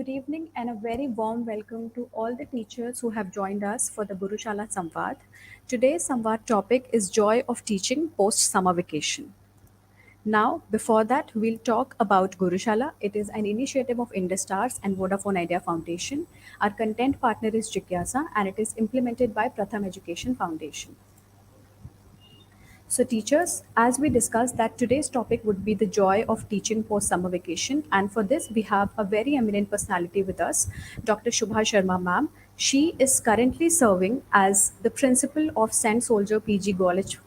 evening and a very warm welcome to all the teachers who have joined us for the Gurushala Samwad. Today's Samwad topic is Joy of Teaching Post Summer Vacation. Now, before that, we'll talk about Gurushala. It is an initiative of Industars and Vodafone Idea Foundation. Our content partner is Jigyasa and it is implemented by Pratham Education Foundation. So, teachers, as we discussed, that today's topic would be the joy of teaching post summer vacation. And for this, we have a very eminent personality with us, Dr. Shubha Sharma, ma'am. She is currently serving as the principal of St. Soldier PG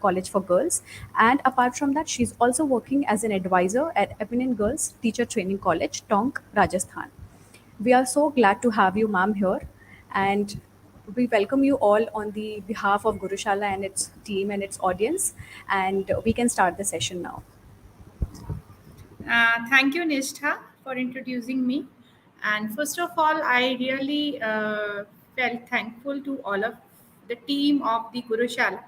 College for Girls. And apart from that, she's also working as an advisor at Eminent Girls Teacher Training College, Tonk, Rajasthan. We are so glad to have you, ma'am, here. And we welcome you all on the behalf of Gurushala and its team and its audience. And we can start the session now. Thank you, Nishtha, for introducing me. And first of all, I really felt thankful to all of the team of the Gurushala.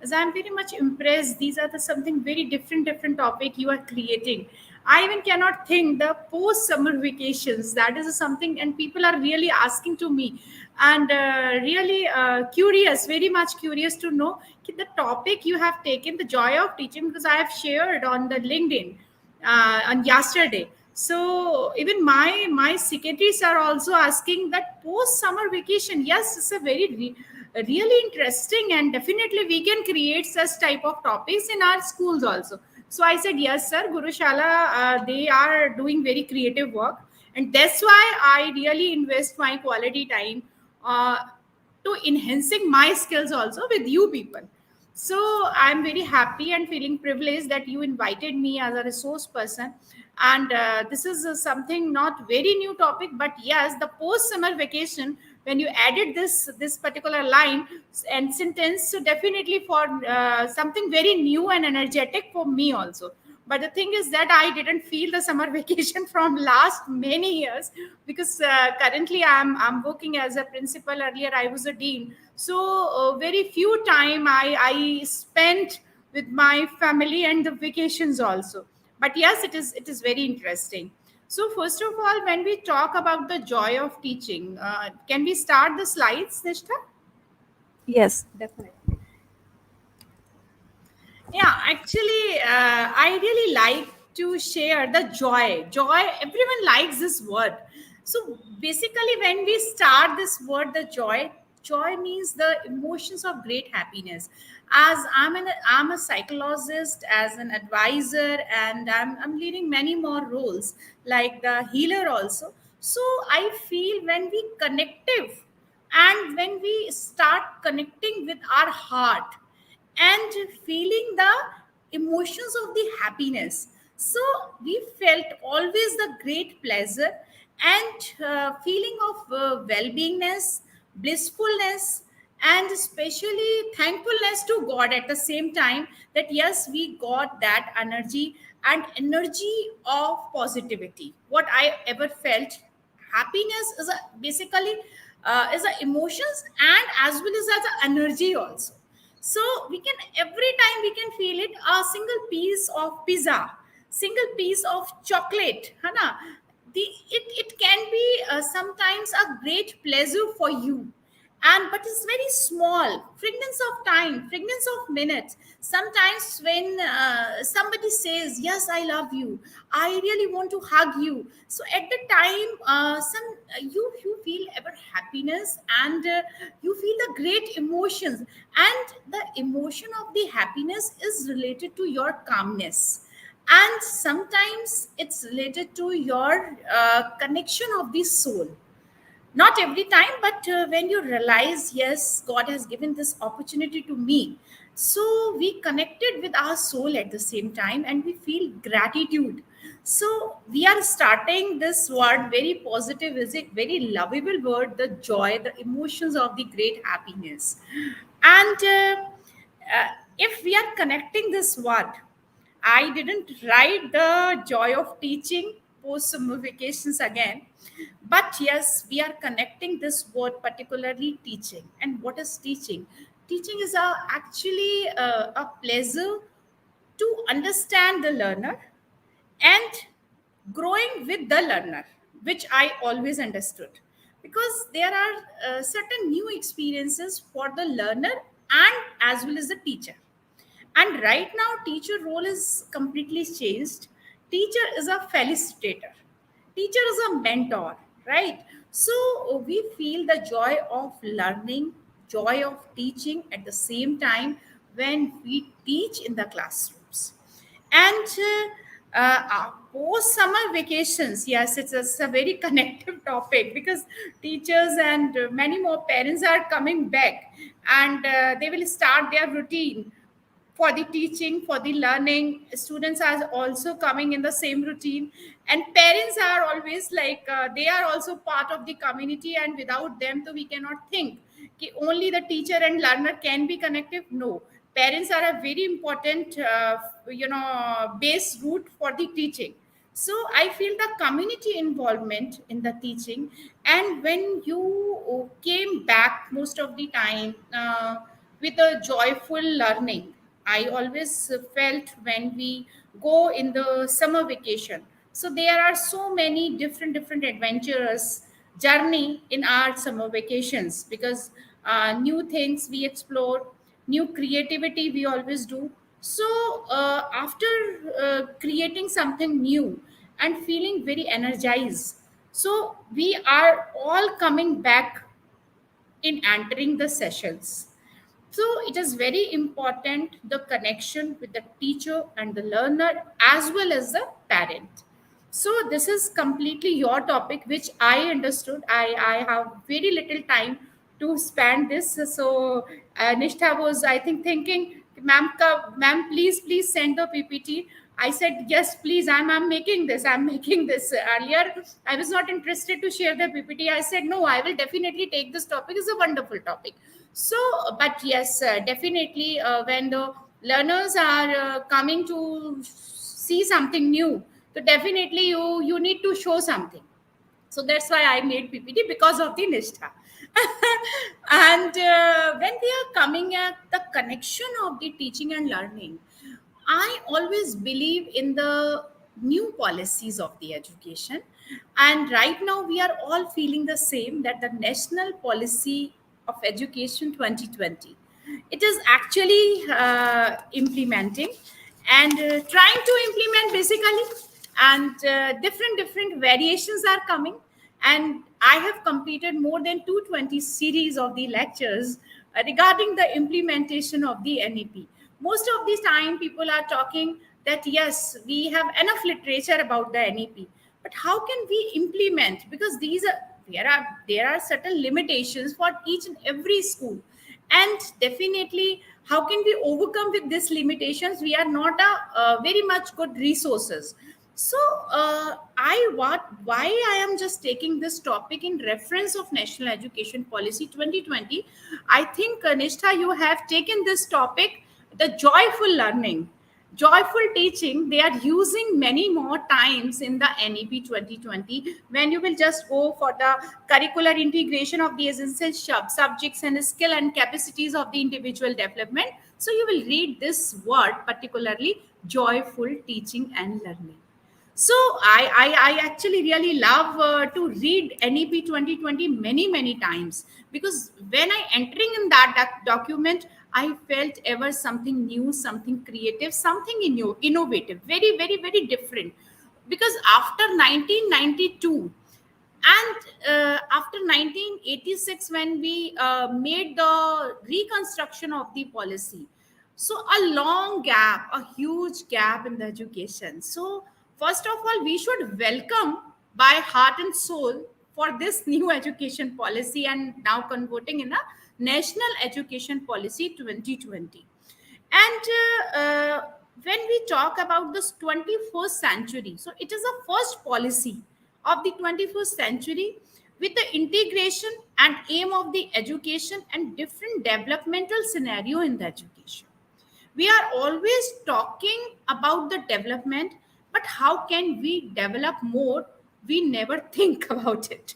As I'm very much impressed, these are the something very different topic you are creating. I even cannot think the post summer vacations. That is something, and people are really asking to me, and really curious, very much curious to know the topic you have taken, the joy of teaching, because I have shared on the LinkedIn on yesterday. So even my secretaries are also asking that post summer vacation. Yes, it's a really interesting, and definitely we can create such type of topics in our schools also. So I said yes, sir. Gurushala, they are doing very creative work, and that's why I really invest my quality time uh, to enhancing my skills also with you people. So I'm very happy and feeling privileged that you invited me as a resource person. And this is something not very new topic, but yes, the post summer vacation. When you added this particular line and sentence, so definitely for something very new and energetic for me also. But the thing is that I didn't feel the summer vacation from last many years, because currently I'm working as a principal. Earlier I was a dean, so very few time I spent with my family and the vacations also. But yes, it is very interesting. So first of all, when we talk about the joy of teaching, can we start the slides, Nishta? Yes, definitely. Yeah, actually, I really like to share the joy. Joy, everyone likes this word. So basically, when we start this word, the joy means the emotions of great happiness. As I'm a psychologist, as an advisor, and I'm leading many more roles like the healer also. So I feel when we connective, and when we start connecting with our heart and feeling the emotions of the happiness, so we felt always the great pleasure and feeling of well-beingness, blissfulness, and especially thankfulness to God at the same time, that yes, we got that energy and energy of positivity. What I ever felt, happiness is a basically is a emotions and as well as a energy also. So we can, every time we can feel it, a single piece of pizza, single piece of chocolate, है ना? It can be sometimes a great pleasure for you, and but it's very small fragments of time, fragments of minutes. Sometimes when somebody says yes, I love you, I really want to hug you, so at the time some you feel ever happiness, and you feel the great emotions, and the emotion of the happiness is related to your calmness, and sometimes it's related to your connection of the soul. Not every time, but when you realize yes, God has given this opportunity to me, so we connected with our soul at the same time, and we feel gratitude. So we are starting this word very positive, is it very lovable word, the joy, the emotions of the great happiness. And if we are connecting this word, I didn't write the joy of teaching post summer vacations again. But yes, we are connecting this word, particularly teaching. And what is teaching? Teaching is actually a pleasure to understand the learner and growing with the learner. which I always understood, because there are certain new experiences for the learner and as well as the teacher. And right now teacher role is completely changed. Teacher is a facilitator, teacher is a mentor, right? So we feel the joy of learning, joy of teaching at the same time when we teach in the classrooms. And post summer vacations, yes, it's a very connective topic, because teachers and many more parents are coming back, and they will start their routine for the teaching, for the learning. Students are also coming in the same routine, and parents are always like, they are also part of the community, and without them so we cannot think कि only the teacher and learner can be connected. No, parents are a very important base root for the teaching. So I feel the community involvement in the teaching. And when you came back most of the time with a joyful learning, I always felt when we go in the summer vacation. So there are so many different adventurous journey in our summer vacations, because new things we explore, new creativity we always do. So after creating something new and feeling very energized, so we are all coming back in entering the sessions. So it is very important the connection with the teacher and the learner as well as the parent. So this is completely your topic, which I understood. I have very little time to spend this. So Nishtha was, I think, thinking, ma'am, please send the PPT. I said, yes, please, I'm making this. I'm making this. Earlier, I was not interested to share the PPT. I said, no, I will definitely take this topic. It's a wonderful topic. So, but yes, definitely, when the learners are coming to see something new, so definitely you need to show something. So that's why I made PPT, because of the Nishtha. And when we are coming at the connection of the teaching and learning, I always believe in the new policies of the education. And right now, we are all feeling the same, that the National Policy of Education 2020, it is actually implementing and trying to implement basically. And different variations are coming. And I have completed more than 220 series of the lectures regarding the implementation of the NEP. Most of the time people are talking that yes, we have enough literature about the NEP, but how can we implement, because these are, there are certain limitations for each and every school. And definitely, how can we overcome with these limitations? We are not a very much good resources. So why I am just taking this topic in reference of National Education Policy 2020. I think, Nishtha, you have taken this topic, the joyful learning, joyful teaching. They are using many more times in the NEP 2020, when you will just go for the curricular integration of the essential subjects and skill and capacities of the individual development. So you will read this word particularly, joyful teaching and learning. So I actually really love to read NEP 2020 many times, because when I entering in that document, I felt ever something new, something creative, something innovative, very different. Because after 1992 and after 1986, when we made the reconstruction of the policy, so a long gap, a huge gap in the education. So first of all, we should welcome by heart and soul for this new education policy, and now converting in a national education policy 2020. And when we talk about this 21st century, so it is a first policy of the 21st century, with the integration and aim of the education and different developmental scenario in the education. We are always talking about the development, but how can we develop more? We never think about it,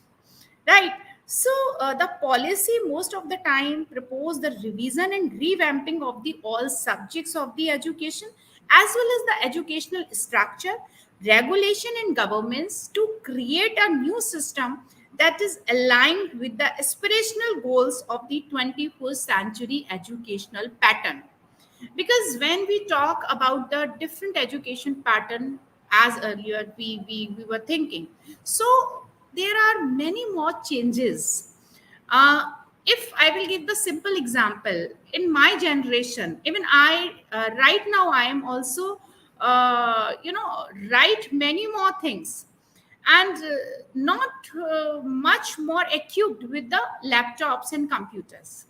right? So the policy most of the time propose the revision and revamping of the all subjects of the education, as well as the educational structure, regulation in governments to create a new system that is aligned with the aspirational goals of the 21st century educational pattern. Because when we talk about the different education pattern, as earlier we were thinking, so there are many more changes. uh, if I will give the simple example, in my generation, even I, right now I am also write many more things, and not much more equipped with the laptops and computers.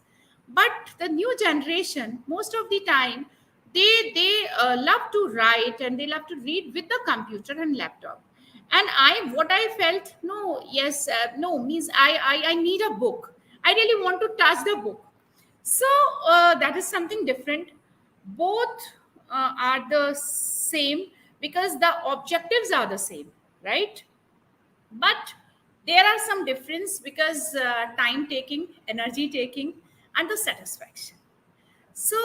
But the new generation, most of the time, they love to write and they love to read with the computer and laptop. And what I felt, no, yes, no, means I need a book. I really want to touch the book. So that is something different. Both are the same because the objectives are the same, right? But there are some difference because time taking, energy taking, and the satisfaction. So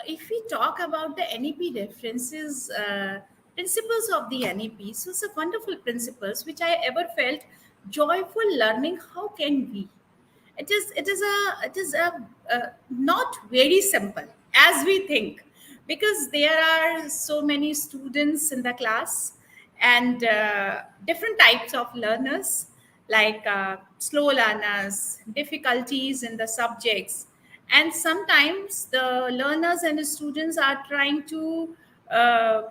if we talk about the NEP references, principles of the NEP, so it's a wonderful principles which I ever felt joyful learning. How can we? It is not very simple as we think, because there are so many students in the class, and different types of learners, like slow learners, difficulties in the subjects, and sometimes the learners and the students are trying to uh,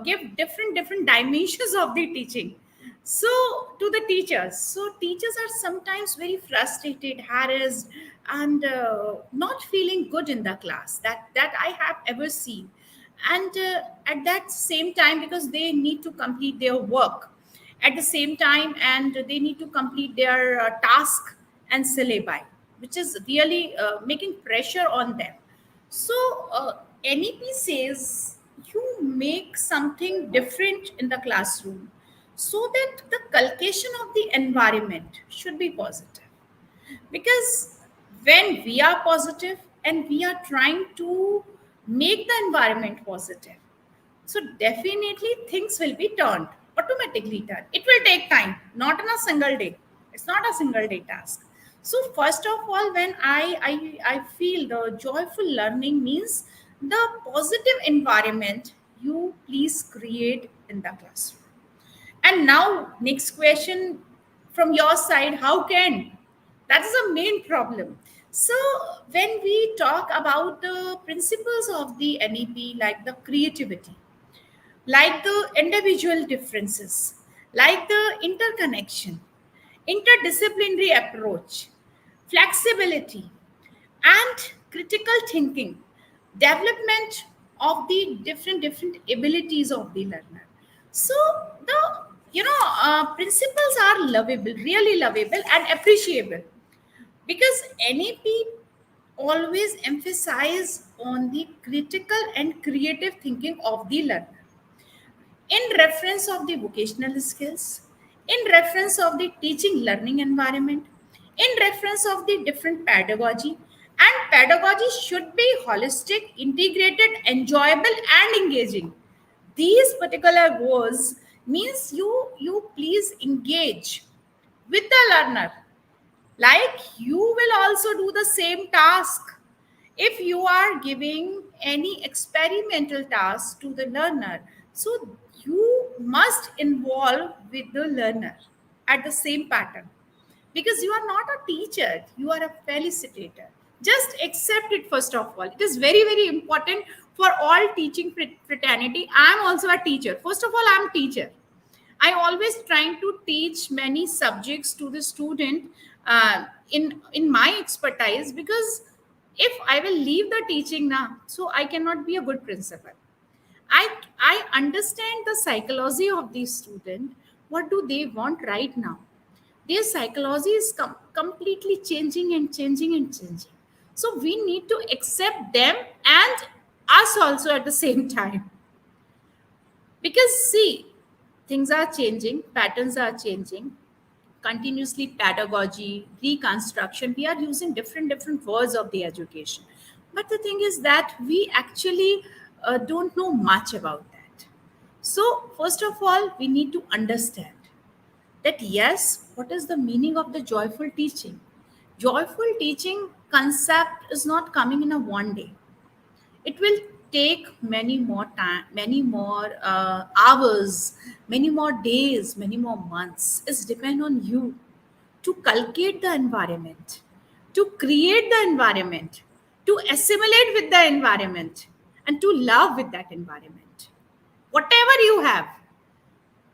give different dimensions of the teaching, so to the teachers. So teachers are sometimes very frustrated, harassed, and not feeling good in the class, that I have ever seen. And at that same time, because they need to complete their work at the same time, and they need to complete their task and syllabi, which is really making pressure on them. So NEP says you make something different in the classroom, so that the cultivation of the environment should be positive. Because when we are positive and we are trying to make the environment positive, so definitely things will be turned, automatically turned. It will take time, not in a single day. It's not a single day task. So first of all, when I feel the joyful learning means the positive environment you please create in the classroom. And now, next question from your side, how can? That is a main problem. So, when we talk about the principles of the NEP, like the creativity, like the individual differences, like the interconnection, interdisciplinary approach, flexibility, and critical thinking, development of the different abilities of the learner. So the principles are lovable, really lovable and appreciable, because NAP always emphasize on the critical and creative thinking of the learner, in reference of the vocational skills, in reference of the teaching learning environment, in reference of the different pedagogy. And pedagogy should be holistic, integrated, enjoyable, and engaging. These particular words means you please engage with the learner, like you will also do the same task. If you are giving any experimental task to the learner, so you must involve with the learner at the same pattern, because you are not a teacher, you are a felicitator. Just accept it. First of all, it is very important for all teaching fraternity. I am also a teacher. First of all, I am a teacher. I always trying to teach many subjects to the student, in my expertise, because if I will leave the teaching now, so I cannot be a good principal. I understand the psychology of the student. What do they want right now? Their psychology is completely changing and changing and changing. So we need to accept them and us also at the same time. Because see, things are changing, patterns are changing continuously. Pedagogy, reconstruction, we are using different words of the education. But the thing is that we actually don't know much about that. So first of all, we need to understand that yes, what is the meaning of the joyful teaching? Joyful teaching concept is not coming in a one day. It will take many more time, many more hours, many more days, many more months. It's depend on you to cultivate the environment, to create the environment, to assimilate with the environment, and to love with that environment. Whatever you have,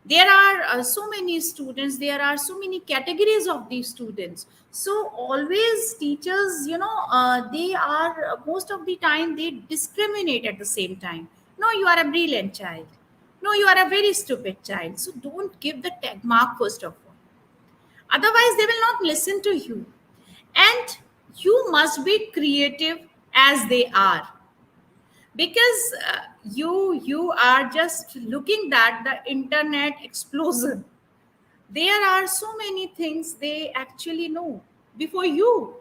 there are so many students, there are so many categories of these students. So always teachers, they are most of the time they discriminate at the same time. No, you are a brilliant child. No, you are a very stupid child. So don't give the tag mark first of all. Otherwise, they will not listen to you. And you must be creative as they are, because you are just looking at the internet explosion. There are so many things they actually know before you.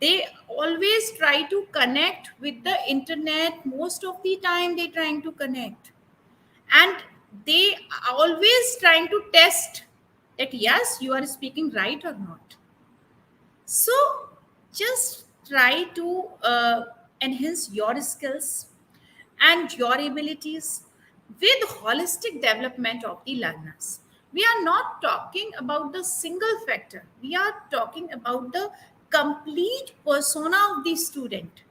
They always try to connect with the internet. Most of the time they trying to connect, and they are always trying to test that yes, you are speaking right or not. So just try to enhance your skills and your abilities with holistic development of the learners. We are not talking about the single factor. We are talking about the complete persona of the student,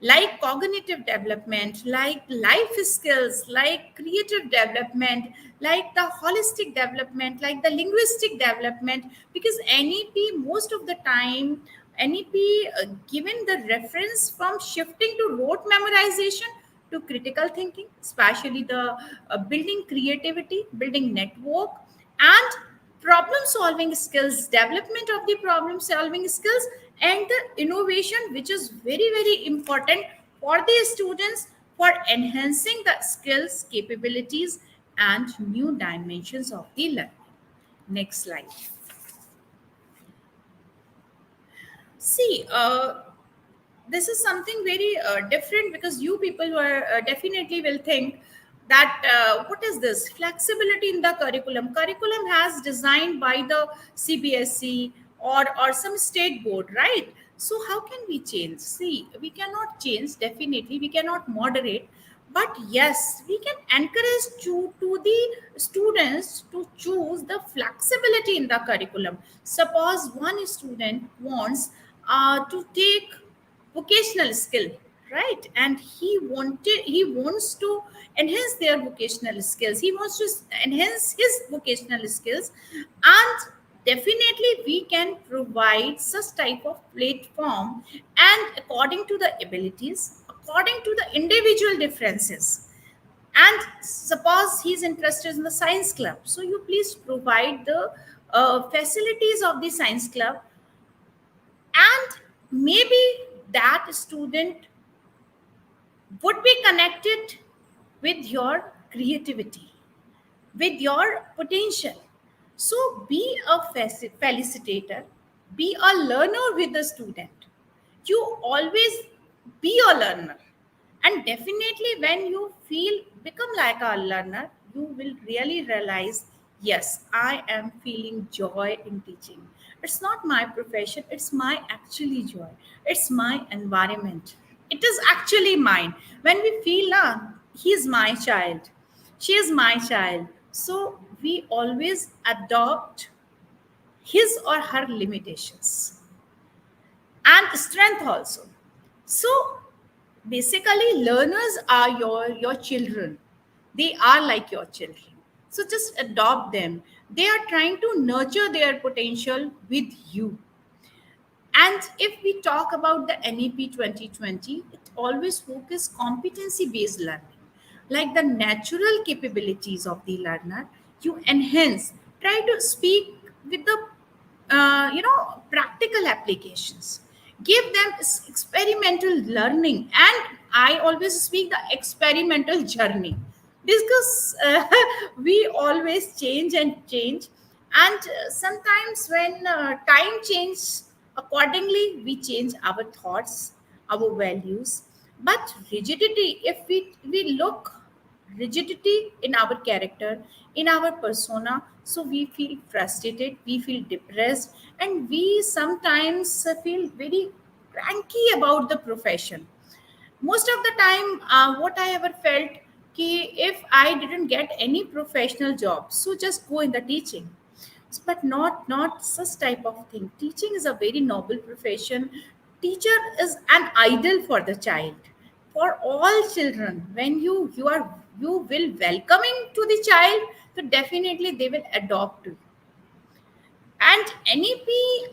like cognitive development, like life skills, like creative development, like the holistic development, like the linguistic development. Because NEP, most of the time, NEP given the reference from shifting to rote memorization to critical thinking, especially the building creativity, building network, and problem solving skills, development of the problem solving skills, and the innovation, which is very very important for the students for enhancing the skills, capabilities, and new dimensions of the learning. Next slide. See, this is something very different, because you people were definitely will think that what is this flexibility in the curriculum has designed by the CBSE or some state board, right? So how can we change? See, we cannot change, definitely we cannot moderate, but yes, we can encourage to the students to choose the flexibility in the curriculum. Suppose one student wants to take vocational skill, right? And he wants to enhance their vocational skills, he wants to enhance his vocational skills, and definitely we can provide such type of platform, and according to the abilities, according to the individual differences. And suppose he's interested in the science club, so you please provide the facilities of the science club, and maybe that student would be connected with your creativity, with your potential. So be a felicitator, be a learner with the student. You always be a learner. And definitely, when you feel become like a learner, you will really realize, yes, I am feeling joy in teaching. It's not my profession, it's my actually joy. It's my environment. It is actually mine. When we feel, he is my child, she is my child. So we always adopt his or her limitations and strength also. So basically, learners are your children. They are like your children. So just adopt them. They are trying to nurture their potential with you. And if we talk about the NEP 2020, it always focuses competency-based learning, like the natural capabilities of the learner. You enhance, try to speak with the practical applications. Give them experimental learning, and I always speak the experimental journey, because we always change and change, and sometimes when time changes, accordingly we change our thoughts, our values. But rigidity, if we look rigidity in our character, in our persona. So we feel frustrated, we feel depressed, and we sometimes feel very cranky about the profession. Most of the time, what I ever felt, ki if I didn't get any professional job, so just go in the teaching. But not such type of thing. Teaching is a very noble profession. Teacher is an idol for the child, for all children. When you will welcoming to the child, so definitely they will adopt to you. And NEP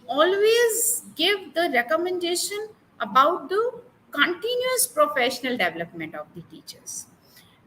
always give the recommendation about the continuous professional development of the teachers.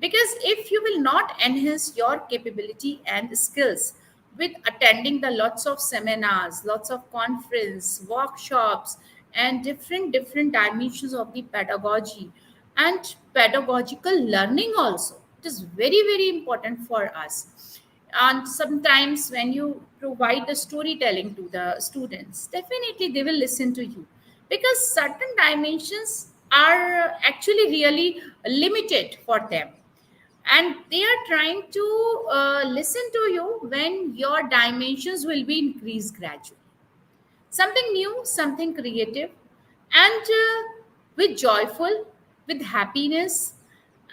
Because if you will not enhance your capability and skills with attending the lots of seminars, lots of conference, workshops, and different dimensions of the pedagogy and pedagogical learning also, it is very important for us. And sometimes when you provide the storytelling to the students, definitely they will listen to you, because certain dimensions are actually really limited for them, and they are trying to listen to you when your dimensions will be increased gradually. Something new, something creative, and with joyful, with happiness,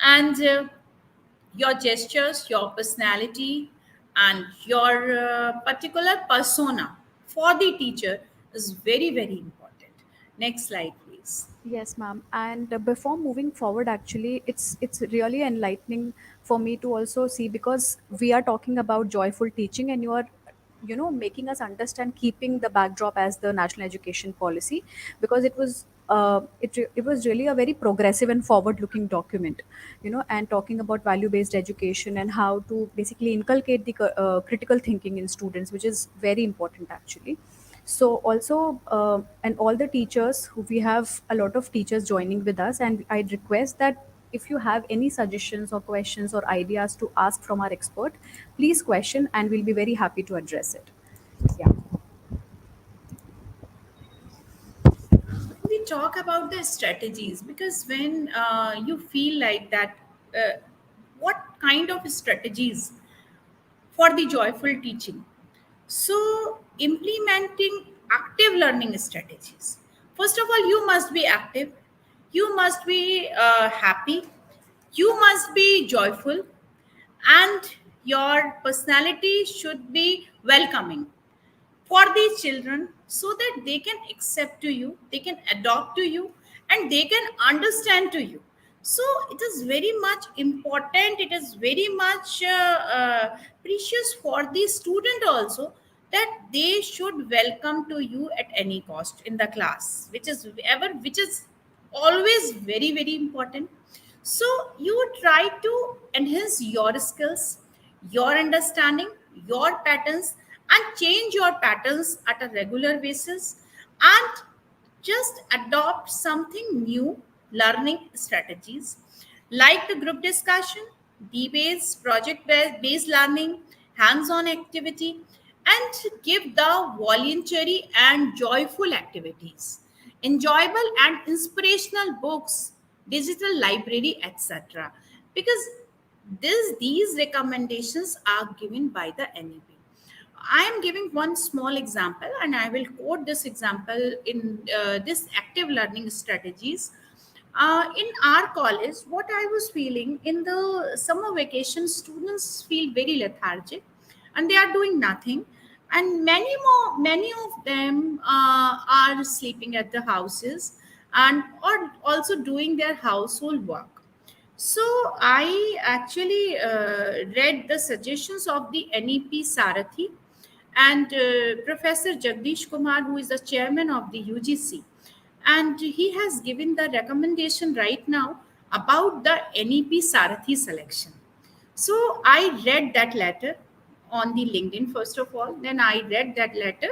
and your gestures, your personality, and your particular persona for the teacher is very important. Next slide, please. Yes, ma'am. And before moving forward, actually, it's really enlightening for me to also see, because we are talking about joyful teaching, and you are, making us understand keeping the backdrop as the national education policy, because it was really a very progressive and forward looking document, and talking about value based education and how to basically inculcate the critical thinking in students, which is very important actually. So also, and all the teachers who, we have a lot of teachers joining with us, and I'd request that if you have any suggestions or questions or ideas to ask from our expert, please question, and we'll be very happy to address it. Yeah. We talk about the strategies, because when you feel like that, uh, what kind of strategies for the joyful teaching? So, implementing active learning strategies. First of all, you must be active, you must be happy, you must be joyful, and your personality should be welcoming for these children, so that they can accept to you, they can adopt to you, and they can understand to you. So it is very much important, it is very much precious for the student also, that they should welcome to you at any cost in the class, which is always very important. So you try to enhance your skills, your understanding, your patterns, and change your patterns at a regular basis, and just adopt something new learning strategies like the group discussion, debates, project based learning, hands on activity, and give the voluntary and joyful activities, enjoyable and inspirational books, digital library, etc. Because these recommendations are given by the NEP. I am giving one small example, and I will quote this example in this active learning strategies. In our college, what I was feeling in the summer vacation, students feel very lethargic and they are doing nothing. And many of them are sleeping at the houses and or also doing their household work. So I actually read the suggestions of the NEP Sarathi and Professor Jagdish Kumar, who is the chairman of the UGC, and he has given the recommendation right now about the NEP Sarathi selection. So I read that letter on the LinkedIn first of all. Then I read that letter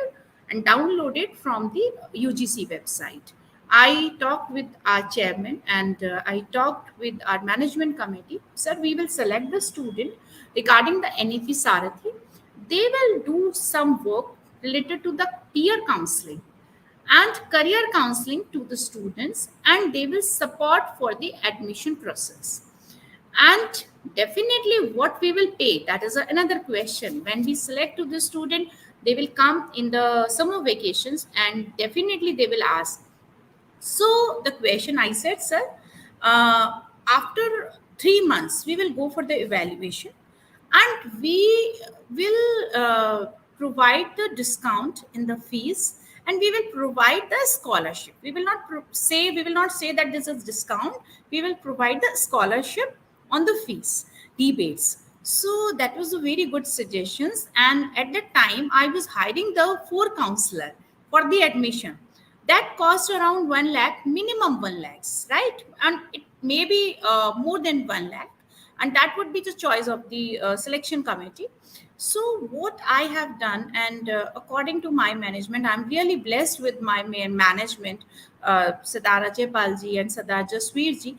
and downloaded from the UGC website. I talked with our chairman and I talked with our management committee. Sir, we will select the student regarding the NEP Sarathi. They will do some work related to the peer counseling and career counseling to the students, and they will support for the admission process. And definitely what we will pay, that is another question. When we select to the student, they will come in the summer vacations and definitely they will ask. So the question I said, sir, after 3 months, we will go for the evaluation, and we will provide the discount in the fees, and we will provide the scholarship. We will not say that this is discount. We will provide the scholarship on the fees rebates. So that was a very good suggestions. And at that time, I was hiring the four counselor for the admission. That cost around 1 lakh, minimum 1 lakhs, right? And it may be more than 1 lakh, and that would be the choice of the selection committee. So what I have done, and according to my management, I'm really blessed with my management, Sadar Ajaypal ji and Sadar Jasweer ji,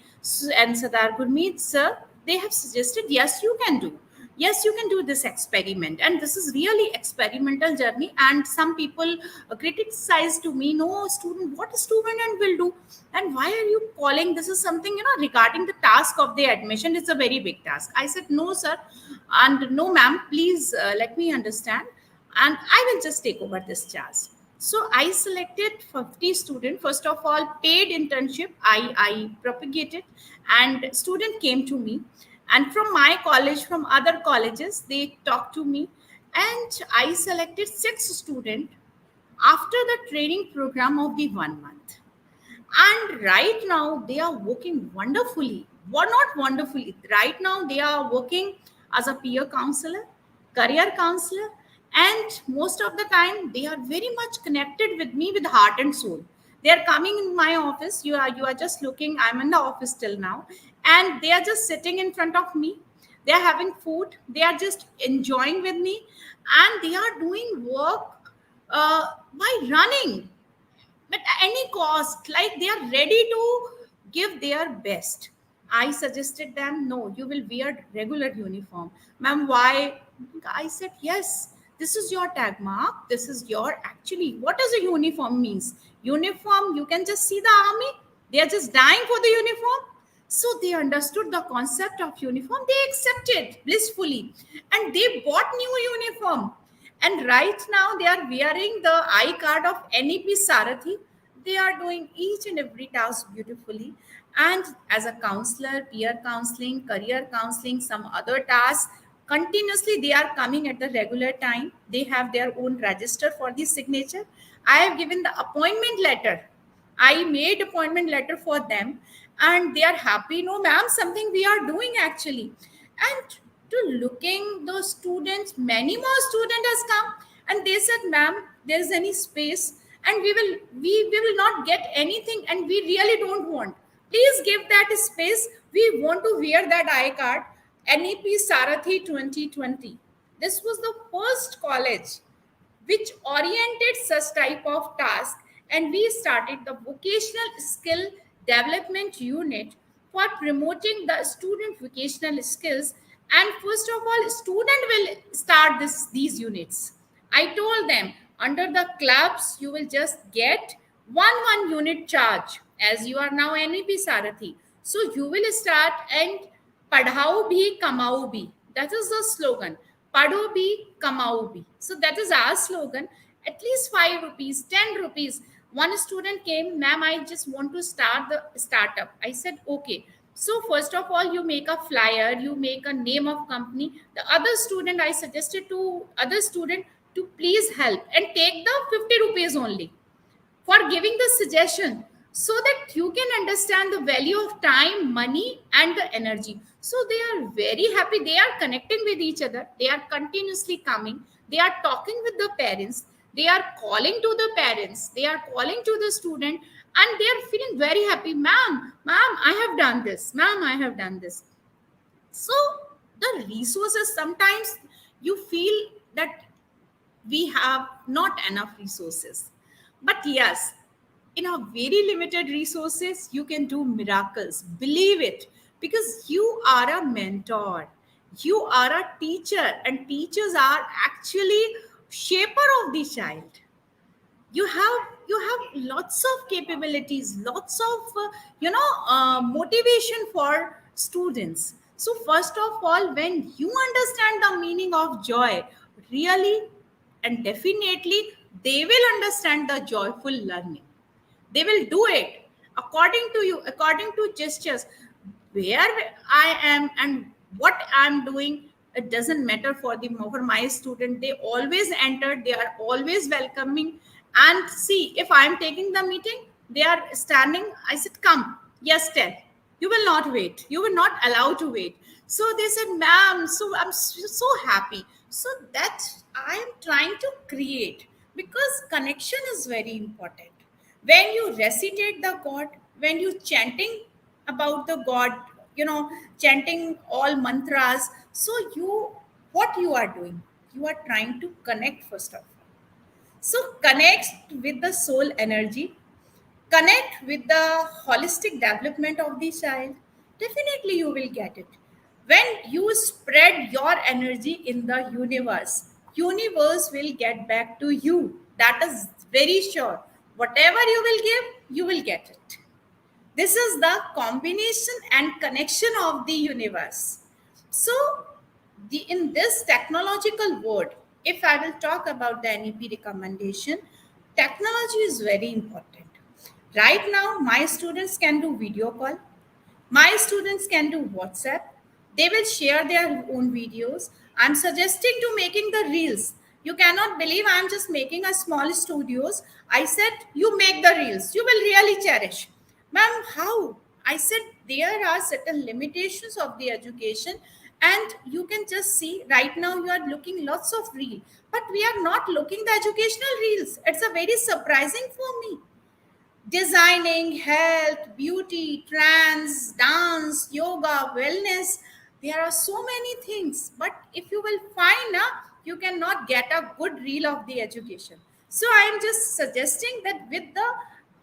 and Sadar Gurmeet sir. They have suggested, yes, you can do, yes, you can do this experiment, and this is really experimental journey. And some people criticize to me, no student, what a student will do, and why are you calling, this is something, regarding the task of the admission, it's a very big task. I said, no sir, and no ma'am, please let me understand, and I will just take over this charge. So I selected 50 students. First of all, paid internship I propagated, and student came to me, and from my college, from other colleges, they talked to me, and I selected 6 students after the training program of the 1 month. And right now they are working wonderfully, well, not wonderfully, right now they are working as a peer counselor, career counselor, and most of the time they are very much connected with me with heart and soul. They are coming in my office, you are just looking, I'm in the office till now, and they are just sitting in front of me, they are having food, they are just enjoying with me, and they are doing work by running at any cost, like they are ready to give their best. I suggested them, no, you will wear regular uniform. Ma'am, why? I said, yes, this is your tag mark, this is your, actually, what does a uniform means? Uniform, you can just see the army, they are just dying for the uniform. So they understood the concept of uniform, they accepted blissfully, and they bought new uniform. And right now they are wearing the I card of NEP Sarathi. They are doing each and every task beautifully. And as a counselor, peer counseling, career counseling, some other tasks, continuously they are coming at the regular time. They have their own register for the signature. I have given the appointment letter. I made appointment letter for them, and they are happy. No, ma'am, something we are doing actually. And to looking those students, many more student has come, and they said, ma'am, there's any space, and we will not get anything, and we really don't want. Please give that space. We want to wear that I card. NEP Sarathi 2020. This was the first college which oriented such type of task, and we started the vocational skill development unit for promoting the student vocational skills. And first of all, student will start these units. I told them, under the clubs you will just get one unit charge, as you are now NEP Sarathi. So you will start, and padhao bhi kamao bhi, that is the slogan. Padho bhi kamao bhi, so that is our slogan. At least 5 rupees, 10 rupees. One student came, ma'am, I just want to start the startup. I said, okay. So first of all, you make a flyer, you make a name of company. The other student, I suggested to other student to please help and take the 50 rupees only for giving the suggestion, so that you can understand the value of time, money, and the energy. So they are very happy, they are connecting with each other, they are continuously coming, they are talking with the parents, they are calling to the parents, they are calling to the student, and they are feeling very happy. Ma'am, I have done this, ma'am, I have done this. So the resources, sometimes you feel that we have not enough resources, but yes, in our very limited resources you can do miracles, believe it, because you are a mentor, you are a teacher, and teachers are actually shaper of the child. You have lots of capabilities, lots of motivation for students. So first of all, when you understand the meaning of joy, really and definitely they will understand the joyful learning. They will do it according to you, according to gestures. Where I am and what I'm doing, it doesn't matter for the for my student. They always enter, they are always welcoming. And see, if I'm taking the meeting, they are standing. I said, come, yes, tell. You will not wait, you will not allow to wait. So they said, ma'am, so I'm so happy. So that I am trying to create, because connection is very important. When you recitate the god, when you chanting about the god, you know, chanting all mantras, so you, what you are doing, you are trying to connect first of all. So connect with the soul energy, connect with the holistic development of the child. Definitely you will get it. When you spread your energy in the universe, universe will get back to you. That is very sure. Whatever you will give, you will get it. This is the combination and connection of the universe. So, in this technological world, if I will talk about the NEP recommendation, technology is very important. Right now, my students can do video call, my students can do WhatsApp. They will share their own videos. I'm suggesting to making the reels. You cannot believe I'm just making a small studios. I said, you make the reels. You will really cherish. Ma'am, how? I said, there are certain limitations of the education. And you can just see right now you are looking lots of reel. But we are not looking the educational reels. It's a very surprising for me. Designing, health, beauty, trans, dance, yoga, wellness. There are so many things, but if you will find you cannot get a good reel of the education. So I am just suggesting that with the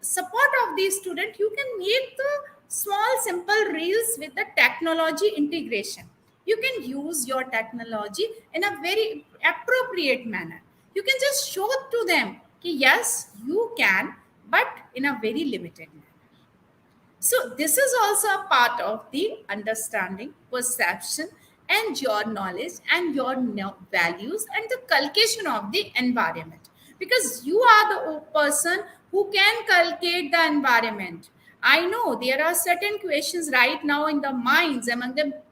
support of the student, you can make the small simple reels with the technology integration. You can use your technology in a very appropriate manner. You can just show to them कि yes, you can, but in a very limited manner. So, this is also a part of the understanding, perception, and your knowledge and your values and the cultivation of the environment. Because you are the person who can cultivate the environment. I know there are certain questions right now in the minds among the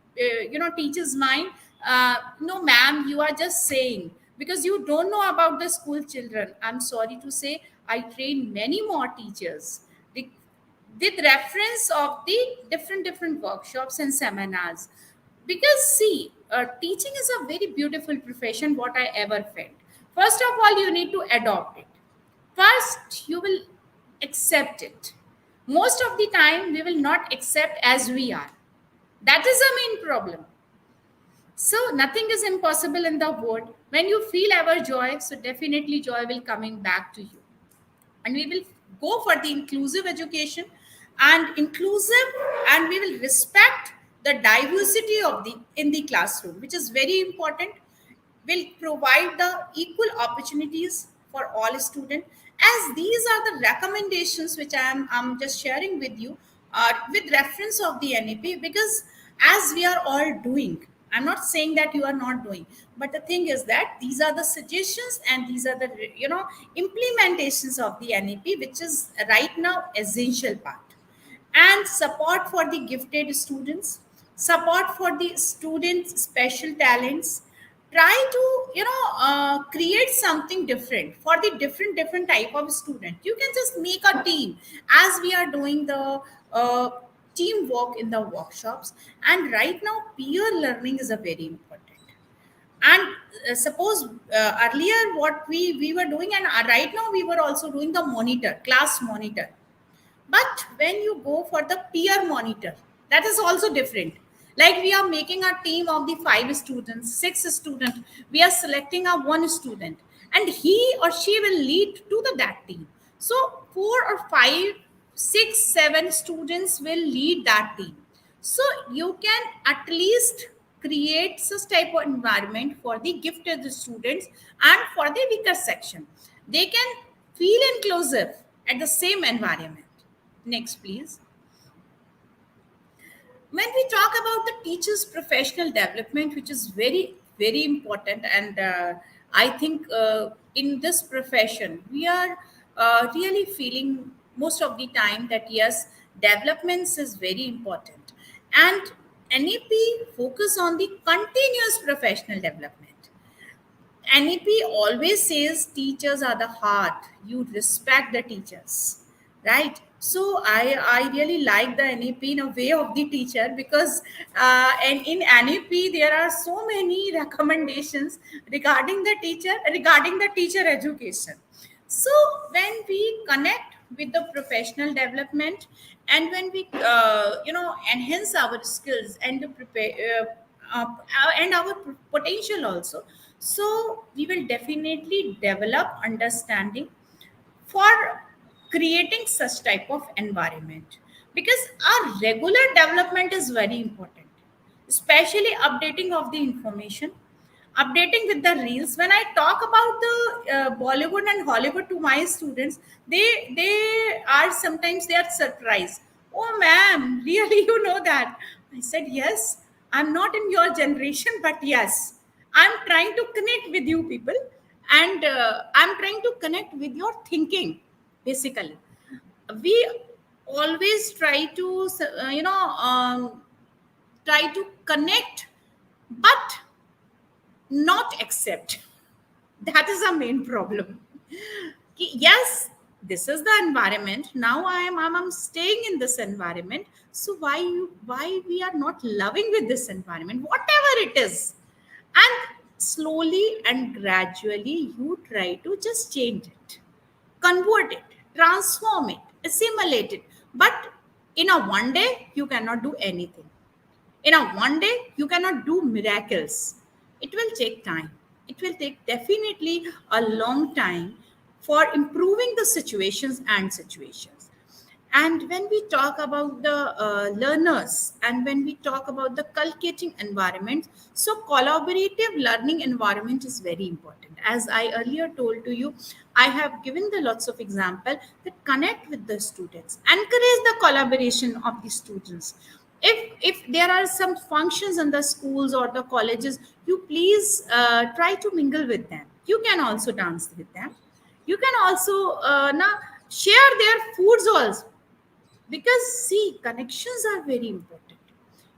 teachers' mind. No, ma'am, you are just saying because you don't know about the school children. I'm sorry to say, I train many more teachers with reference of the different workshops and seminars. Because see, teaching is a very beautiful profession, what I ever felt. First of all, you need to adopt it. First you will accept it. Most of the time we will not accept as we are. That is the main problem. So nothing is impossible in the world. When you feel ever joy, so definitely joy will coming back to you. And we will go for the inclusive education and inclusive, and we will respect the diversity of the in the classroom, which is very important. Will provide the equal opportunities for all students. As these are the recommendations which I'm just sharing with you with reference of the NEP, because as we are all doing, I'm not saying that you are not doing, but the thing is that these are the suggestions and these are the implementations of the NEP, which is right now essential part. And support for the gifted students, support for the students special talents. Try to create something different for the different type of student. You can just make a team, as we are doing the uh, teamwork in the workshops. And right now peer learning is a very important. And suppose earlier what we were doing, and right now we were also doing the monitor, class monitor. But when you go for the peer monitor, that is also different. Like we are making a team of the 5 students, 6 students. We are selecting a one student, and he or she will lead to that team. So 4 or 5, 6, 7 students will lead that team. So you can at least create such type of environment for the gifted students and for the weaker section. They can feel inclusive at the same environment. Next, please. When we talk about the teacher's professional development, which is very very important, and I think in this profession we are really feeling most of the time that yes, developments is very important, and NEP focus on the continuous professional development. NEP always says teachers are the heart. You respect the teachers, right? So I really like the NEP in a way of the teacher, because and in NEP there are so many recommendations regarding the teacher education. So when we connect with the professional development, and when we enhance our skills and to prepare and our potential also, so we will definitely develop understanding for creating such type of environment, because our regular development is very important, especially updating of the information, updating with the reels. When I talk about the Bollywood and Hollywood to my students, they are sometimes they are surprised. Oh ma'am, really, you know that? I said yes, I'm not in your generation, but yes, I'm trying to connect with you people, and I'm trying to connect with your thinking. Basically, we always try to try to connect, but not accept. That is the main problem. Yes, this is the environment. Now I'm staying in this environment. So why we are not loving with this environment, whatever it is, and slowly and gradually you try to just change it, convert it, transform it, assimilate it. But in a one day you cannot do anything. In a one day you cannot do miracles. It will take time. It will take definitely a long time for improving the situations. And when we talk about the learners, and when we talk about the cultivating environment, so collaborative learning environment is very important. As I earlier told to you, I have given the lots of example that connect with the students, encourage the collaboration of the students. If there are some functions in the schools or the colleges, you please try to mingle with them. You can also dance with them. You can also now share their foods also, because see, connections are very important.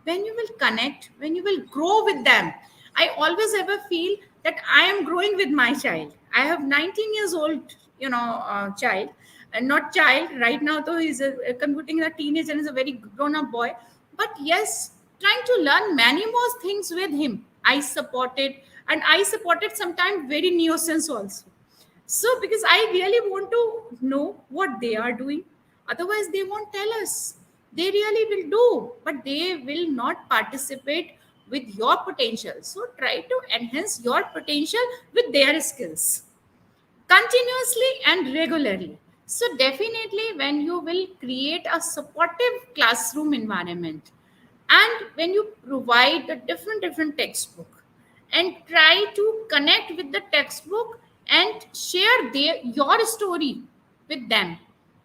When you will connect, when you will grow with them, I always ever feel that I am growing with my child. I have 19 years old child, and not child right now, though he's converting a teenager and is a very grown up boy. But yes, trying to learn many more things with him. I supported, and I supported sometimes very nuisance also. So, because I really want to know what they are doing, otherwise, they won't tell us. They really will do, but they will not participate with your potential. So, try to enhance your potential with their skills continuously and regularly. So definitely when you will create a supportive classroom environment, and when you provide the different textbook, and try to connect with the textbook and share your story with them.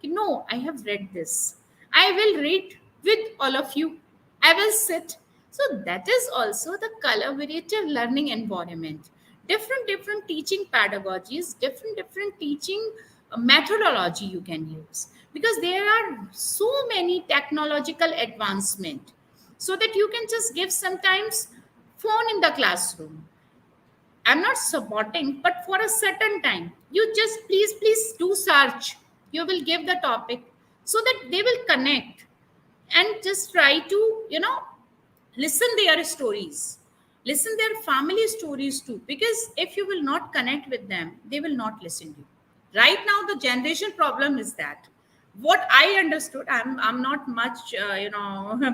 No, I have read this. I will read with all of you. I will sit. So that is also the collaborative learning environment. Different teaching pedagogies, different teaching methodology you can use, because there are so many technological advancement, so that you can just give sometimes phone in the classroom. I'm not supporting, but for a certain time, you just please do search. You will give the topic so that they will connect, and just try to, listen their stories, listen their family stories too. Because if you will not connect with them, they will not listen to you. Right now, the generation problem is that what I understood, I'm not much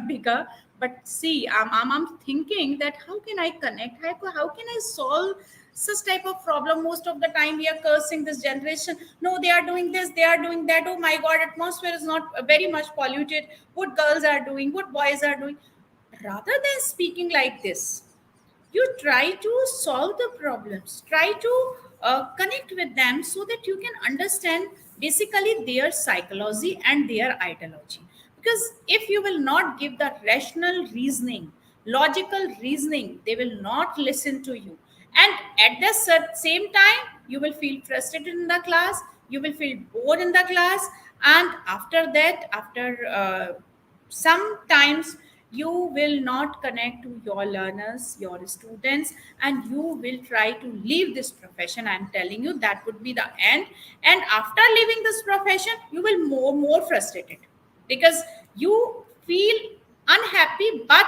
bigger, but see, I'm thinking that how can I connect, how can I solve such type of problem. Most of the time we are cursing this generation. No, they are doing this, they are doing that. Oh my god, atmosphere is not very much polluted. What girls are doing, what boys are doing. Rather than speaking like this, you try to solve the problems, try to connect with them, so that you can understand basically their psychology and their ideology. Because if you will not give the rational reasoning, logical reasoning, they will not listen to you. And at the same time, you will feel frustrated in the class, you will feel bored in the class, and after that, after sometimes, you will not connect to your learners, your students, and you will try to leave this profession. I'm telling you, that would be the end. And after leaving this profession, you will more frustrated, because you feel unhappy, but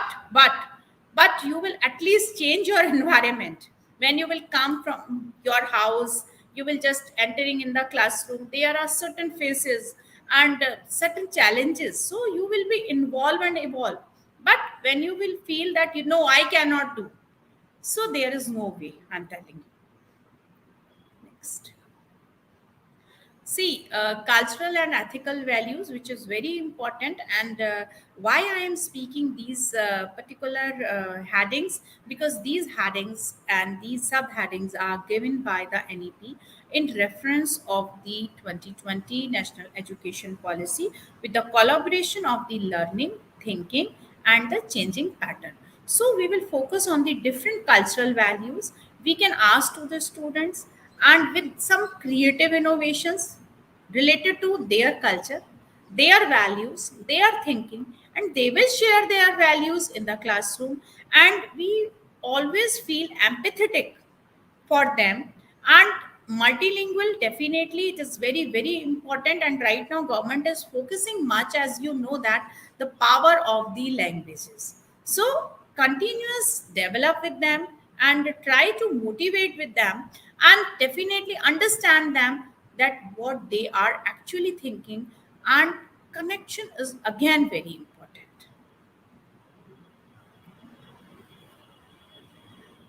you will at least change your environment. When you will come from your house, you will just entering in the classroom, there are certain faces and certain challenges, so you will be involved and evolve. But when you will feel that, I cannot do, so there is no way, I'm telling you. Next. See, cultural and ethical values, which is very important, and why I am speaking these particular headings, because these headings and these subheadings are given by the NEP in reference of the 2020 National Education Policy, with the collaboration of the learning, thinking, and the changing pattern. So we will focus on the different cultural values we can ask to the students, and with some creative innovations related to their culture, their values, their thinking, and they will share their values in the classroom. And we always feel empathetic for them. And multilingual, definitely it is very very important, and right now government is focusing much, as you know, that the power of the languages. So continuous develop with them, and try to motivate with them, and definitely understand them, that what they are actually thinking. And connection is again very important.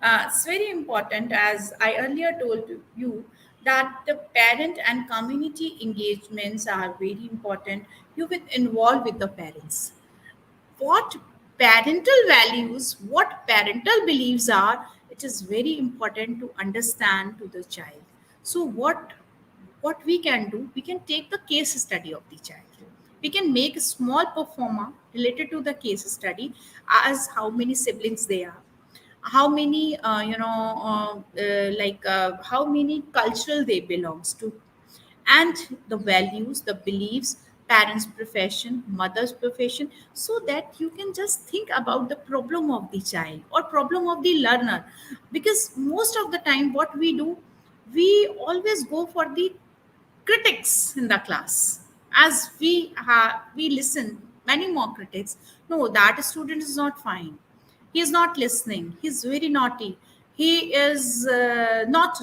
It's very important, as I earlier told you, that the parent and community engagements are very important. You will involve with the parents. What parental values, what parental beliefs are, it is very important to understand to the child. So what we can do, we can take the case study of the child. We can make a small performer related to the case study, as how many siblings they are, how many how many cultural they belongs to, and the values, the beliefs, parents profession, mother's profession, so that you can just think about the problem of the child or problem of the learner. Because most of the time what we do, we always go for the critics in the class. As we listen many more critics, no, that student is not fine, he is not listening, he's very naughty, he is not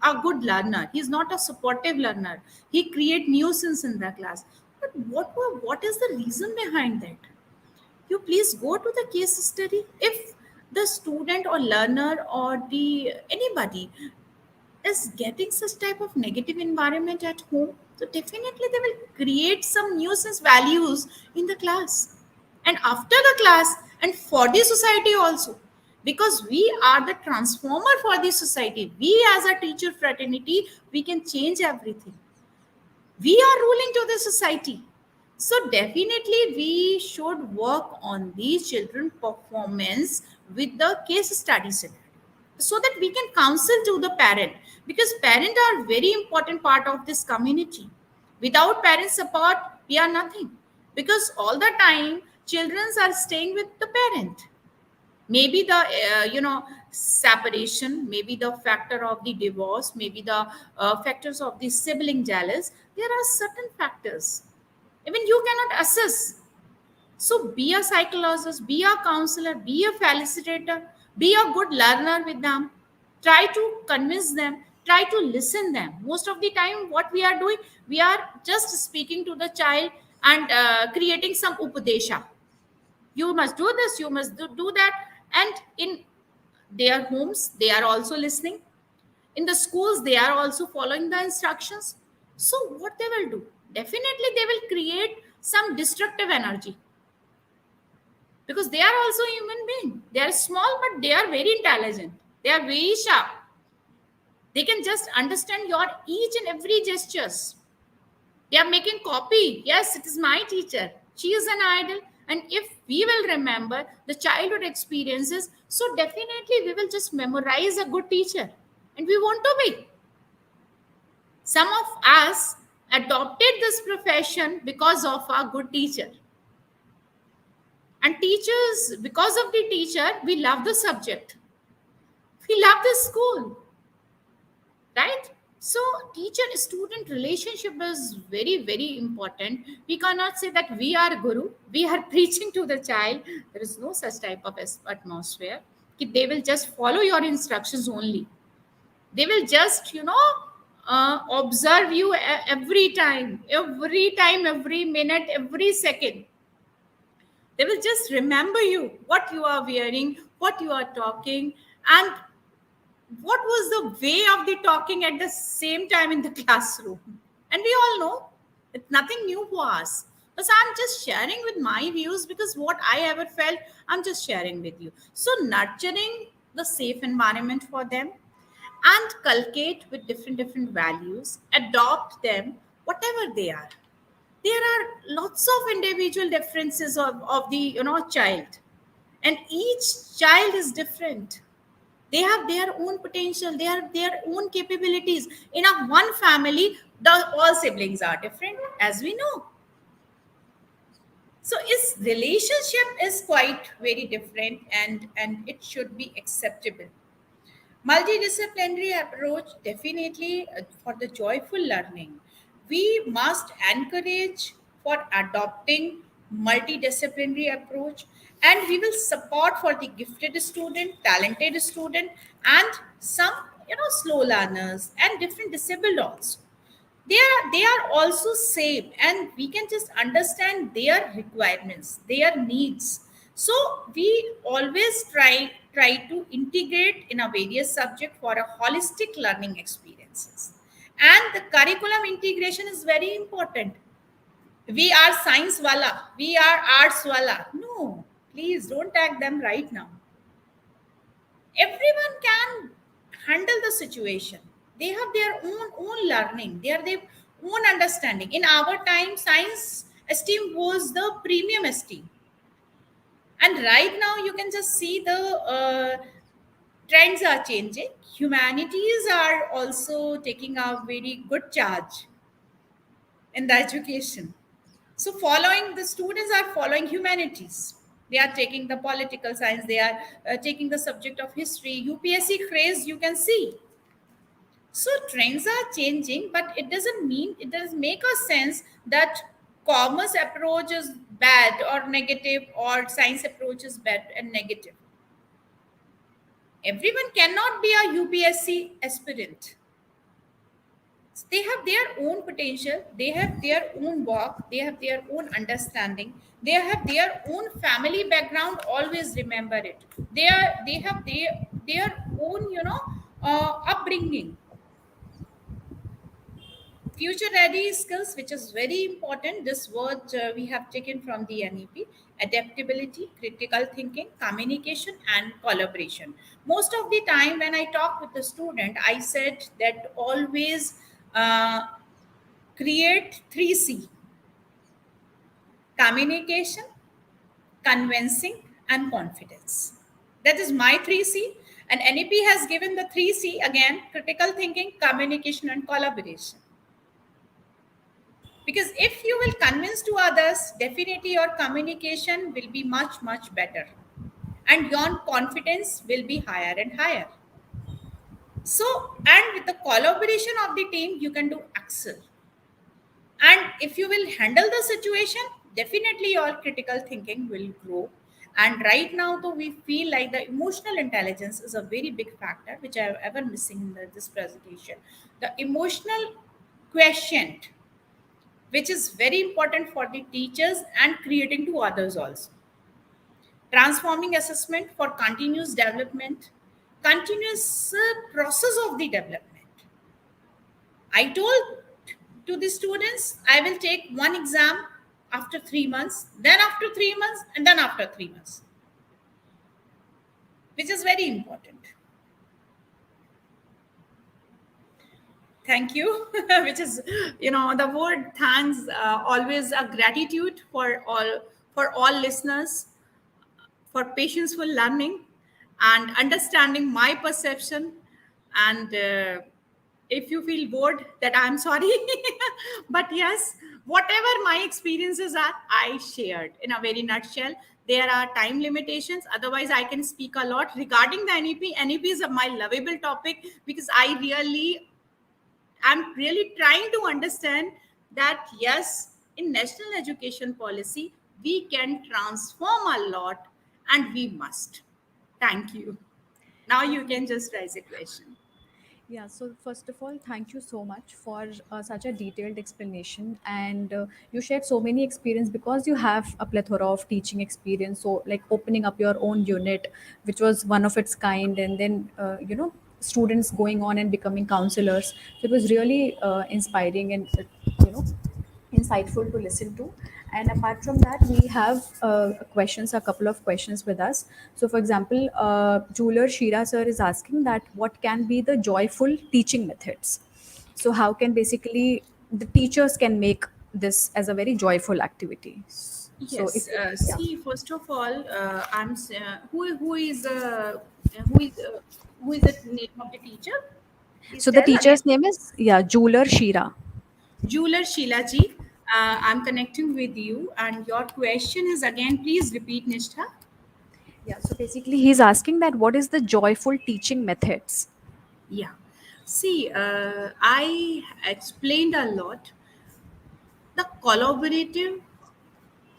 a good learner, he's not a supportive learner, he create nuisance in the class. But what is the reason behind that? You please go to the case study. If the student or learner or the anybody is getting such type of negative environment at home, so definitely they will create some nuisance values in the class, and after the class, and for the society also. Because we are the transformer for the society, we as a teacher fraternity, we can change everything. We are ruling to the society. So definitely we should work on these children performance with the case study scenario, so that we can counsel to the parent, because parents are very important part of this community. Without parent support, we are nothing. Because all the time children are staying with the parent. Maybe the separation, maybe the factor of the divorce, maybe the factors of the sibling jealous, there are certain factors even you cannot assess. So be a psychologist, be a counselor, be a facilitator, be a good learner with them. Try to convince them, try to listen them. Most of the time, what we are doing, we are just speaking to the child and creating some upadesha. You must do this, you must do that. And in their homes, they are also listening. In the schools, they are also following the instructions. So what they will do? Definitely, they will create some destructive energy, because they are also human being. They are small, but they are very intelligent. They are very sharp. They can just understand your each and every gestures. They are making copy. Yes, it is my teacher. She is an idol. And if we will remember the childhood experiences, so definitely we will just memorize a good teacher and we want to be. Some of us adopted this profession because of a good teacher. And teachers, because of the teacher, we love the subject. We love the school, right? So teacher student relationship is very very important. We cannot say that we are guru, we are preaching to the child. There is no such type of atmosphere. They will just follow your instructions only. They will just observe you every time, every minute, every second. They will just remember you, what you are wearing, what you are talking, and what was the way of the talking at the same time in the classroom. And we all know it's nothing new for us. But I'm just sharing with my views, because what I ever felt, I'm just sharing with you. So nurturing the safe environment for them, and culcate with different values, adopt them, whatever they are. There are lots of individual differences of the child, and each child is different. They have their own potential, they have their own capabilities. In a one family, the all siblings are different, as we know. So its relationship is quite very different, and it should be acceptable. Multidisciplinary approach, definitely for the joyful learning. We must encourage for adopting multidisciplinary approach, and we will support for the gifted student, talented student, and some slow learners and different disabled also. They are also same, and we can just understand their requirements, their needs. So we always try to integrate in a various subject for a holistic learning experiences. And the curriculum integration is very important. We are science wala, we are arts wala. No, please don't tag them right now. Everyone can handle the situation. They have their own learning, they are their own understanding. In our time, science esteem was the premium esteem, and right now you can just see the trends are changing. Humanities are also taking a very good charge in the education. So following, the students are following humanities, they are taking the political science, they are taking the subject of history. UPSC craze, you can see. So trends are changing, but it doesn't mean, it does make a sense that commerce approach is bad or negative, or science approach is bad and negative. Everyone cannot be a UPSC aspirant. They have their own potential, they have their own walk, they have their own understanding, they have their own family background. Always remember it. They have their own upbringing. Future ready skills, which is very important. This word we have taken from the NEP: adaptability, critical thinking, communication, and collaboration. Most of the time when I talk with the student, I said that always uh, create 3C: communication, convincing, and confidence. That is my 3C. And NEP has given the 3C again: critical thinking, communication, and collaboration. Because if you will convince to others, definitely your communication will be much better, and your confidence will be higher and higher. So, and with the collaboration of the team, you can do excel. And if you will handle the situation, definitely your critical thinking will grow. And right now, though, we feel like the emotional intelligence is a very big factor, which I have ever missing in this presentation. The emotional quotient, which is very important for the teachers and creating to others also. Transforming assessment for continuous development, continuous process of the development. I told to the students, I will take one exam after 3 months, then after 3 months, and then after 3 months, which is very important. Thank you, which is, the word thanks, always a gratitude for all listeners, for patientful learning and understanding my perception. And if you feel bored, that I'm sorry. But yes, whatever my experiences are, I shared in a very nutshell. There are time limitations, otherwise I can speak a lot regarding the NEP. Is my lovable topic, because I'm really trying to understand that yes, in national education policy, we can transform a lot, and we must. Thank you. Now you can just raise a question. Yeah, so first of all, thank you so much for such a detailed explanation. And you shared so many experience because you have a plethora of teaching experience. So, like opening up your own unit, which was one of its kind, and then, students going on and becoming counselors. So, it was really inspiring and, insightful to listen to. And apart from that, we have a couple of questions with us. So for example, jeweler Shira sir is asking that what can be the joyful teaching methods. So how can basically the teachers can make this as a very joyful activity. So if Yes. yeah. See, first of all, who is who is the name of the teacher? Please So the tell again. teacher's name is, yeah, jeweler Shira. Jeweler Sheila ji, I'm connecting with you, and your question is again. Please repeat, Nishtha. Yeah, so basically he's asking that what is the joyful teaching methods. Yeah. See, I explained a lot the collaborative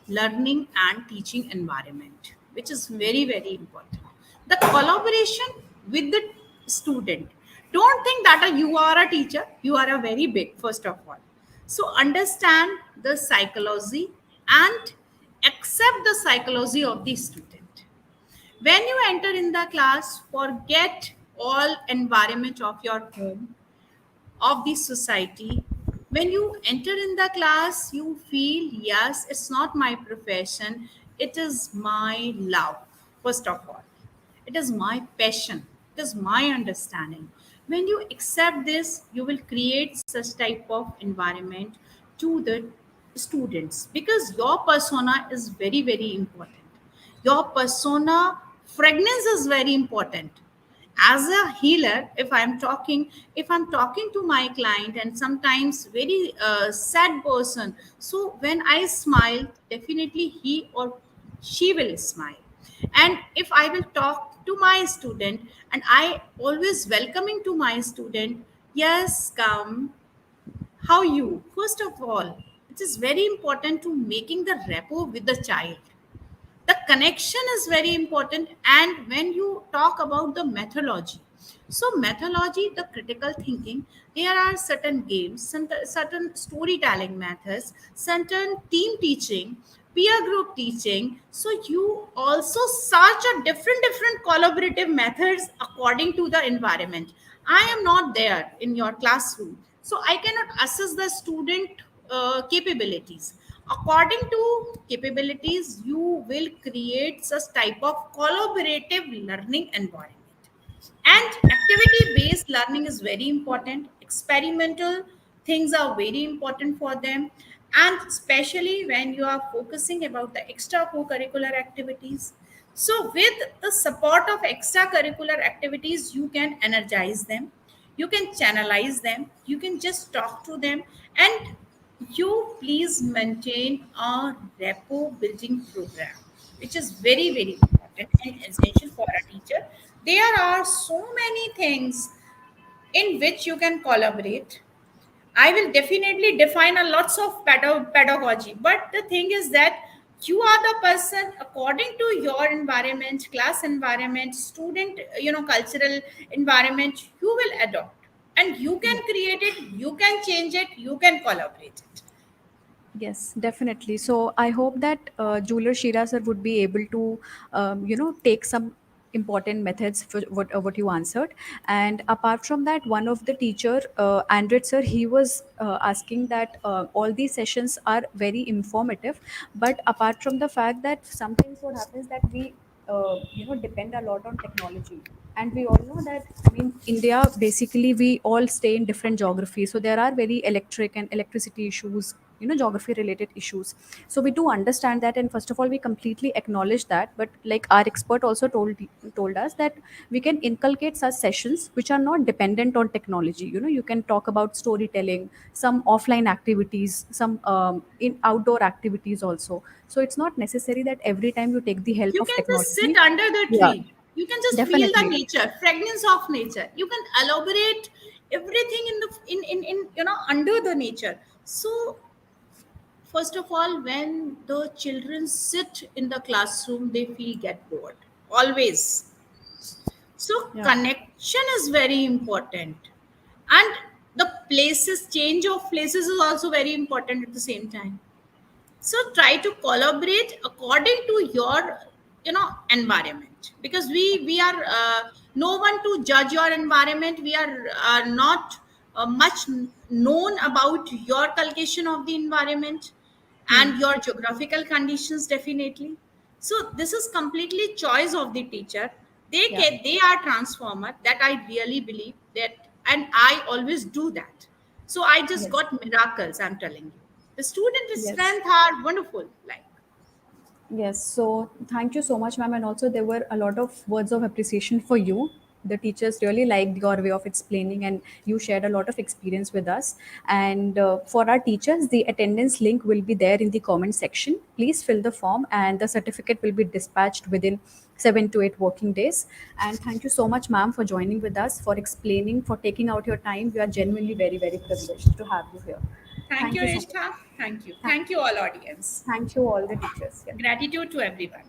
learning and teaching environment, which is very, very important. The collaboration with the student. Don't think that you are a teacher, you are a very big, first of all. So, understand the psychology and accept the psychology of the student. When you enter in the class, forget all environment of your home, of the society. When you enter in the class, you feel, yes, it's not my profession, it is my love, first of all. It is my passion, it is my understanding. When you accept this, you will create such type of environment to the students, because your persona is very, very important. Your persona fragrance is very important. As a healer, if I'm talking to my client, and sometimes very sad person, so when I smile, definitely he or she will smile. And if I will talk to my student, and I always welcoming to my student, yes, come, how you, first of all, it is very important to making the rapport with the child. The connection is very important. And when you talk about the methodology, so methodology, the critical thinking, there are certain games, certain storytelling methods, certain team teaching, peer group teaching. So you also search a different collaborative methods according to the environment. I am not there in your classroom, so I cannot assess the student capabilities. According to capabilities, you will create such type of collaborative learning environment. And activity based learning is very important. Experimental things are very important for them, and especially when you are focusing about the extra co-curricular activities. So with the support of extracurricular activities, you can energize them, you can channelize them, you can just talk to them. And you please maintain a rapport building program, which is very, very important and essential for a teacher. There are so many things in which you can collaborate. I will definitely define a lots of pedagogy, but the thing is that you are the person, according to your environment, class environment, student, cultural environment, you will adopt, and you can create it, you can change it, you can collaborate it. Yes, definitely. So I hope that jeweler Shira sir would be able to, take some important methods for what you answered. And apart from that, one of the teacher, Andred sir, he was asking that all these sessions are very informative. But apart from the fact that sometimes what happens that we depend a lot on technology. And we all know that, I mean, India, basically we all stay in different geographies, so there are very electric and electricity issues, geography related issues. So we do understand that, and first of all we completely acknowledge that, but like our expert also told us that we can inculcate such sessions which are not dependent on technology. You can talk about storytelling, some offline activities, some in outdoor activities also. So it's not necessary that every time you take the help You of can just sit technology. under the Yeah, tree. You can just feel the definitely. nature, fragrance of nature. You can elaborate everything in the in under the nature. So first of all, when the children sit in the classroom, they feel get bored. Always. So Yeah. connection is very important. And the places, change of places is also very important at the same time. So try to collaborate according to your environment, because we are no one to judge your environment. We are not much known about your cultivation of the environment Hmm. and your geographical conditions, definitely. So this is completely choice of the teacher. Yeah. They are transformer, that I really believe that, and I always do that. So I just Yes. got miracles, I'm telling you. The student Yes. strength are wonderful. Like, Yes, so thank you so much, ma'am. And also, there were a lot of words of appreciation for you. The teachers really liked your way of explaining, and you shared a lot of experience with us. And for our teachers, the attendance link will be there in the comment section. Please fill the form, and the certificate will be dispatched within 7 to 8 working days. And thank you so much, ma'am, for joining with us, for explaining, for taking out your time. We are genuinely very, very privileged to have you here. thank Thank you, you so much. Nishtha. Thank you. Thank, Thank you, all audience. thank you, all the teachers. Yeah. Gratitude to everyone.